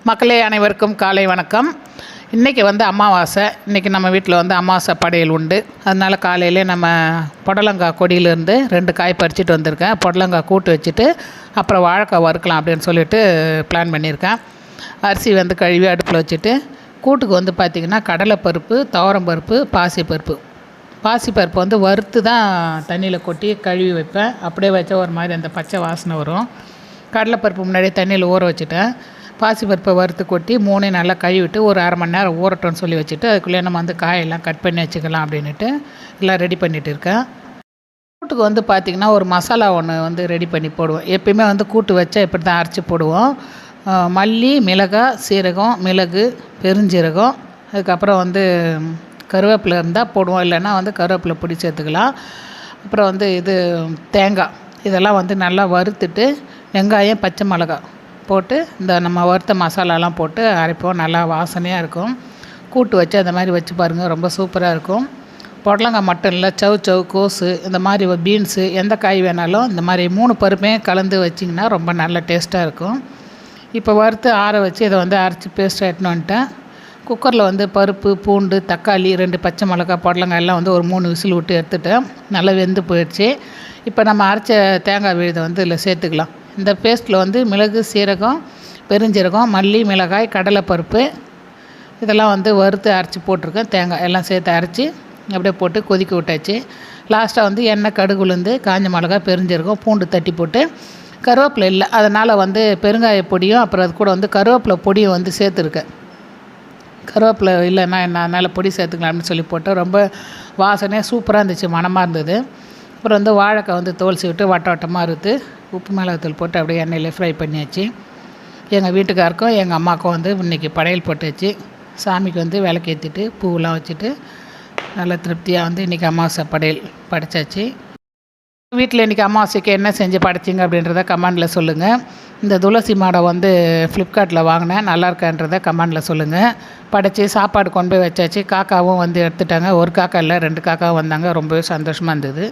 மக்களே அனைவருக்கும் காலை வணக்கம். இன்றைக்கி அமாவாசை. இன்றைக்கி நம்ம வீட்டில் அமாவாசை படையல் உண்டு. அதனால் காலையிலே நம்ம புடலங்காய் கொடியிலேருந்து 2 காய் பறிச்சிட்டு வந்திருக்கேன். புடலங்காய் கூட்டு வச்சுட்டு அப்புறம் வாழைக்காய் வறுக்கலாம் அப்படின்னு சொல்லிட்டு பிளான் பண்ணியிருக்கேன். அரிசி கழுவி அடுப்பில் வச்சுட்டு கூட்டுக்கு பார்த்திங்கன்னா கடலைப்பருப்பு, துவரம்பருப்பு, பாசிப்பருப்பு வறுத்து தான் தண்ணியில் கொட்டி கழுவி வைப்பேன். அப்படியே வச்சா ஒரு மாதிரி அந்த பச்சை வாசனை வரும். கடலைப்பருப்பு முன்னாடியே தண்ணியில் ஊற வச்சுட்டேன். பாசிப்பருப்பை வறுத்து கொட்டி 3 நல்லா கழுவிட்டு ஒரு அரை மணி நேரம் ஊறட்டோன்னு சொல்லி வச்சுட்டு அதுக்குள்ளே நம்ம காயெல்லாம் கட் பண்ணி வச்சுக்கலாம் அப்படின்ட்டு எல்லாம் ரெடி பண்ணிகிட்டு இருக்கேன். கூட்டுக்கு பார்த்திங்கன்னா ஒரு மசாலா ஒன்று ரெடி பண்ணி போடுவோம். எப்பயுமே கூட்டு வச்சா இப்படி தான் அரைச்சி போடுவோம். மல்லி, மிளகாய், சீரகம், மிளகு, பெருஞ்சீரகம், அதுக்கப்புறம் கருவேப்பிலை இருந்தால் போடுவோம். இல்லைன்னா கருவேப்பிலை பொடி சேர்த்துக்கலாம். அப்புறம் இது தேங்காய் இதெல்லாம் நல்லா வறுத்துட்டு வெங்காயம், பச்சை மிளகாய் போட்டு இந்த நம்ம வறுத்த மசாலாலாம் போட்டு அரைப்போம். நல்லா வாசனையாக இருக்கும். கூட்டு வச்சு அந்த மாதிரி வச்சு பாருங்கள், ரொம்ப சூப்பராக இருக்கும். புடலங்காய் மட்டும் இல்லை, சவு, கோஸு, இந்த மாதிரி பீன்ஸு, எந்த காய் வேணாலும் இந்த மாதிரி 3 பருப்பையும் கலந்து வச்சிங்கன்னா ரொம்ப நல்ல டேஸ்ட்டாக இருக்கும். இப்போ வறுத்து ஆற வச்சு இதை அரைச்சி பேஸ்ட் எடுத்துன்னு வந்துட்டேன். குக்கரில் பருப்பு, பூண்டு, தக்காளி, 2 பச்சை மிளகாய், புடலங்காய் எல்லாம் ஒரு 3 விசில் விட்டு எடுத்துட்டேன். நல்லா வெந்து போயிடுச்சு. இப்போ நம்ம அரைச்ச தேங்காய் விழுதை இதில் சேர்த்துக்கலாம். இந்த பேஸ்ட்டில் மிளகு, சீரகம், பெருஞ்சீரகம், மல்லி, மிளகாய், கடலைப்பருப்பு இதெல்லாம் வறுத்து அரைச்சி போட்டிருக்கேன். தேங்காய் எல்லாம் சேர்த்து அரைச்சி அப்படியே போட்டு கொதிக்க விட்டாச்சு. லாஸ்ட்டாக எண்ணெய், கடுகு, உளுந்து, காஞ்ச மிளகாய், பெருஞ்சீரகம், பூண்டு தட்டி போட்டு கருவேப்பிலை இல்லை அதனால் பெருங்காய பொடியும் அப்புறம் அது கூட கருவேப்பிலை பொடியும் சேர்த்துருக்கேன். கருவேப்பிலை இல்லைன்னா என்ன, அதனால் பொடி சேர்த்துக்கலாம் அப்படின்னு சொல்லி போட்டு ரொம்ப வாசனையாக சூப்பராக இருந்துச்சு, மணமாக இருந்தது. அப்புறம் வாழைக்காய் தோல் சீவிட்டு வட்டமாக அறுத்து உப்பு மிளகாத்தூள் போட்டு அப்படியே எண்ணெயிலே ஃப்ரை பண்ணியாச்சு. எங்கள் வீட்டுக்காருக்கும் எங்கள் அம்மாவுக்கும் இன்றைக்கி படையல் போட்டாச்சு. சாமிக்கு விளக்கேற்றிட்டு பூவெலாம் வச்சுட்டு நல்ல திருப்தியாக இன்றைக்கி அமாவாசை படையல் படைச்சாச்சு. வீட்டில் இன்றைக்கி அமாவாசைக்கு என்ன செஞ்சு படைச்சிங்க அப்படின்றத கமெண்டில் சொல்லுங்கள். இந்த துளசி மாடை ஃப்ளிப்கார்ட்டில் வாங்கினேன், நல்லா இருக்கான்றதை கமெண்டில் சொல்லுங்கள். படைச்சி சாப்பாடு கொண்டு போய் வச்சாச்சு. காக்காவும் எடுத்துட்டாங்க. ஒரு காக்கா இல்லை, 2 காக்காவும் வந்தாங்க. ரொம்பவே சந்தோஷமாக இருந்தது.